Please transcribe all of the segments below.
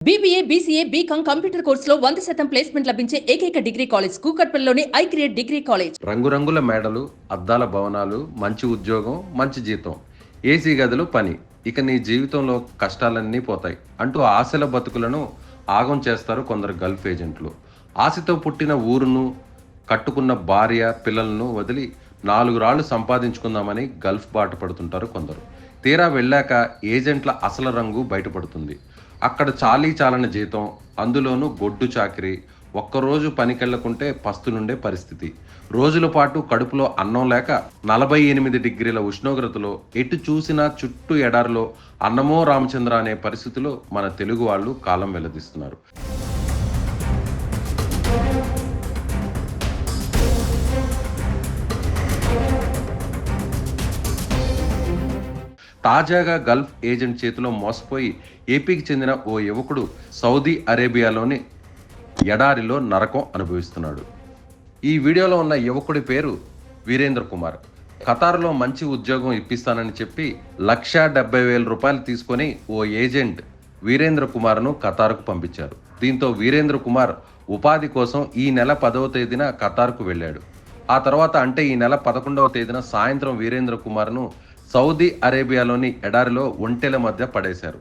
BBA, BCA, BCom computer కోర్సులో 100% placement లభించే ఏకైక డిగ్రీ కాలేజ్ కూకట్పల్లిలోని ఐక్రియేట్ డిగ్రీ కాలేజ్. రంగురంగుల మేడలు, అద్దాల భవనాలు, మంచి ఉద్యోగం, మంచి జీతం, ఏసీ గదులు, పని. ఇక నీ జీవితంలో కష్టాలన్నీ పోతాయి అంటూ ఆశల బతుకులను ఆగం చేస్తారు కొందరు గల్ఫ్ ఏజెంట్లు. ఆశతో పుట్టిన ఊరును, కట్టుకున్న భార్య పిల్లలను వదిలి 4 రాళ్లు సంపాదించుకుందామని గల్ఫ్ బాట పడుతుంటారు కొందరు. తీరా వెళ్ళాక ఏజెంట్ల అసలు రంగు బయటపడుతుంది. అక్కడ చాలని జీతం, అందులోనూ గొడ్డు చాకిరి, ఒక్కరోజు పనికెళ్లకుంటే పస్తులుండే పరిస్థితి. రోజుల పాటు కడుపులో అన్నం లేక 48 డిగ్రీల ఉష్ణోగ్రతలో ఎటు చూసినా చుట్టూ ఎడారిలో అన్నమో రామచంద్ర అనే పరిస్థితిలో మన తెలుగు వాళ్ళు కాలం వెల్లదీస్తున్నారు. తాజాగా గల్ఫ్ ఏజెంట్ చేతిలో మోసపోయి ఏపీకి చెందిన ఓ యువకుడు సౌదీ అరేబియాలోని ఎడారిలో నరకం అనుభవిస్తున్నాడు. ఈ వీడియోలో ఉన్న యువకుడి పేరు వీరేంద్ర కుమార్. ఖతార్లో మంచి ఉద్యోగం ఇప్పిస్తానని చెప్పి 1,70,000 రూపాయలు తీసుకొని ఓ ఏజెంట్ వీరేంద్ర కుమార్ను ఖతార్కు పంపించారు. దీంతో వీరేంద్ర కుమార్ ఉపాధి కోసం ఈ నెల 10వ తేదీన ఖతార్కు వెళ్ళాడు. ఆ తర్వాత అంటే ఈ నెల 11వ తేదీన సాయంత్రం వీరేంద్ర కుమార్ను సౌదీ అరేబియాలోని ఎడారిలో ఒంటెల మధ్య పడేశారు.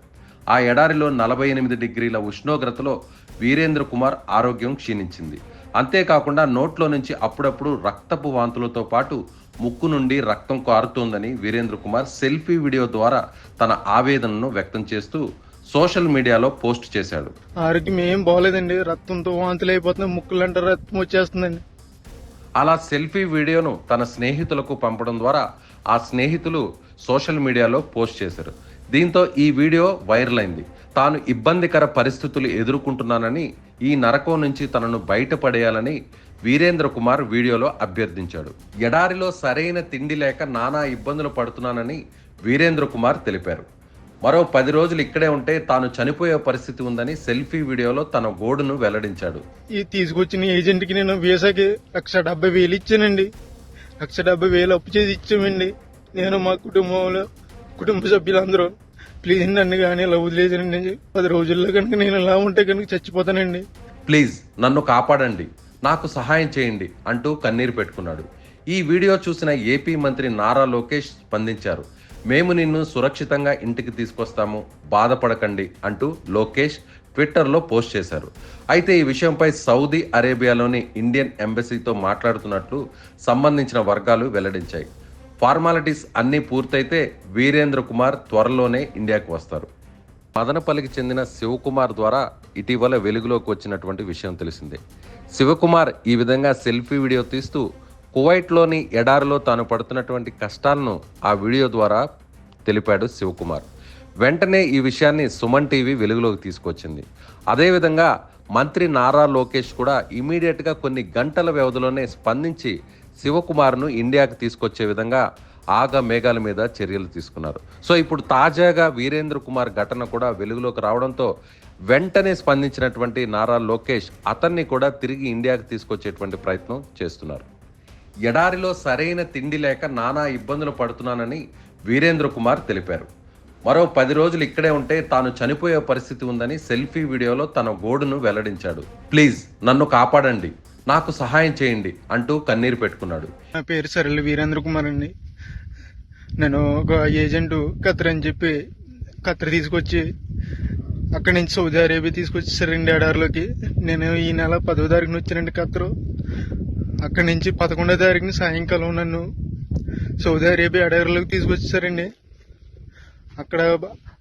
ఆ ఎడారిలో 48 డిగ్రీల ఉష్ణోగ్రతలో వీరేంద్ర కుమార్ ఆరోగ్యం క్షీణించింది. అంతేకాకుండా నోట్లో నుంచి అప్పుడప్పుడు రక్తపు వాంతులతో పాటు ముక్కు నుండి రక్తం కారుతోందని వీరేంద్ర కుమార్ సెల్ఫీ వీడియో ద్వారా తన ఆవేదనను వ్యక్తం చేస్తూ సోషల్ మీడియాలో పోస్ట్ చేశాడు. ఆరోగ్యం ఏం బాగోలేదండి, రక్తంతో వాంతులు అయిపోతుంది, ముక్కులంటే రక్తం వచ్చేస్తుందండి. అలా సెల్ఫీ వీడియోను తన స్నేహితులకు పంపడం ద్వారా ఆ స్నేహితులు సోషల్ మీడియాలో పోస్ట్ చేశారు. దీంతో ఈ వీడియో వైరల్ అయింది. తాను ఇబ్బందికర పరిస్థితులు ఎదుర్కొంటున్నానని, ఈ నరకం నుంచి తనను బయటపడేయాలని వీరేంద్ర కుమార్ వీడియోలో అభ్యర్థించాడు. ఎడారిలో సరైన తిండి లేక నానా ఇబ్బందులు పడుతున్నానని వీరేంద్ర కుమార్ తెలిపారు. మరో 10 రోజులు ఇక్కడే ఉంటే తాను చనిపోయే పరిస్థితి ఉందని సెల్ఫీ వీడియోలో తన గోడును వెల్లడించాడు. ఈ తీసుకొచ్చిన ఏజెంట్కి నేను వీసాకి 1,70,000 ఇచ్చానండి. 1,70,000 అప్పు చేసి ఇచ్చామండి. నేను మా కుటుంబ సభ్యులందరూ ప్లీజ్ నన్ను కానీ ఇలా వదిలేసానండి. 10 రోజుల్లో కనుక నేను ఇలా ఉంటే కనుక చచ్చిపోతానండి. ప్లీజ్ నన్ను కాపాడండి, నాకు సహాయం చేయండి అంటూ కన్నీరు పెట్టుకున్నాడు. ఈ వీడియో చూసిన ఏపీ మంత్రి నారా లోకేష్ స్పందించారు. మేము నిన్ను సురక్షితంగా ఇంటికి తీసుకొస్తాము, బాధపడకండి అంటూ లోకేష్ ట్విట్టర్లో పోస్ట్ చేశారు. అయితే ఈ విషయంపై సౌదీ అరేబియాలోని ఇండియన్ ఎంబసీతో మాట్లాడుతున్నట్లు సంబంధించిన వర్గాలు వెల్లడించాయి. ఫార్మాలిటీస్ అన్నీ పూర్తయితే వీరేంద్ర కుమార్ త్వరలోనే ఇండియాకు వస్తారు. మదనపల్లికి చెందిన శివకుమార్ ద్వారా ఇటీవల వెలుగులోకి వచ్చినటువంటి విషయం తెలిసిందే. శివకుమార్ ఈ విధంగా సెల్ఫీ వీడియో తీస్తూ కువైట్లోని ఎడారిలో తాను పడుతున్నటువంటి కష్టాలను ఆ వీడియో ద్వారా తెలిపాడు శివకుమార్. వెంటనే ఈ విషయాన్ని సుమన్ టీవీ వెలుగులోకి తీసుకొచ్చింది. అదేవిధంగా మంత్రి నారా లోకేష్ కూడా ఇమీడియట్గా కొన్ని గంటల వ్యవధిలోనే స్పందించి శివకుమార్ను ఇండియాకు తీసుకొచ్చే విధంగా ఆగ మేఘాల మీద చర్యలు తీసుకున్నారు. సో ఇప్పుడు తాజాగా వీరేంద్ర కుమార్ ఘటన కూడా వెలుగులోకి రావడంతో వెంటనే స్పందించినటువంటి నారా లోకేష్ అతన్ని కూడా తిరిగి ఇండియాకు తీసుకొచ్చేటువంటి ప్రయత్నం చేస్తున్నారు. ఎడారిలో సరైన తిండి లేక నానా ఇబ్బందులు పడుతున్నానని వీరేంద్ర కుమార్ తెలిపారు. మరో 10 రోజులు ఇక్కడే ఉంటే తాను చనిపోయే పరిస్థితి ఉందని సెల్ఫీ వీడియోలో తన గోడును వెల్లడించాడు. ప్లీజ్ నన్ను కాపాడండి, నాకు సహాయం చేయండి అంటూ కన్నీరు పెట్టుకున్నాడు. నా పేరు సరళ వీరేంద్ర కుమార్ అండి. నేను ఒక ఏజెంట్ ఖతర్ అని చెప్పి ఖతర్ తీసుకొచ్చి అక్కడి నుంచి సౌదీ అరేబియా తీసుకొచ్చేసారండి ఎడారిలోకి. నేను ఈ నెల 10వ తారీఖున వచ్చానండి ఖతర్. అక్కడి నుంచి 11వ తారీఖున సాయంకాలం నన్ను సౌదీ అరేబియా ఎడారిలోకి తీసుకొచ్చేసారండి. అక్కడ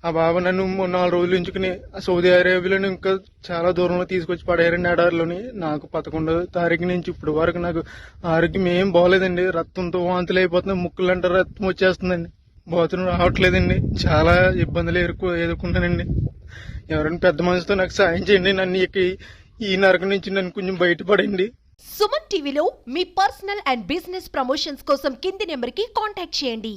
ఆ బాబా నన్ను 4 రోజులు ఉంచుకుని సౌదీ అరేబియాలో ఇంకా చాలా దూరంలో తీసుకొచ్చి పడేయారండి ఎడారిలోని. నాకు 11వ తారీఖు నుంచి ఇప్పుడు వరకు నాకు ఆరోగ్యం ఏం బాగోలేదండి, రక్తంతో వాంతులు అయిపోతుంది, ముక్కులంటే రక్తం వచ్చేస్తుందండి, బాత్రూమ్ రావట్లేదండి. చాలా ఇబ్బందులు ఎదుర్కొన్నానండి. ఎవరైనా పెద్ద మనసుతో నాకు సాయం చేయండి, నన్ను ఈ నరకం నుంచి నన్ను కొంచెం బయటపడండి. సుమన్ టీవీలో మీ పర్సనల్ అండ్ బిజినెస్ ప్రమోషన్స్ కోసం కింది నెంబర్కి కాంటాక్ట్ చేయండి.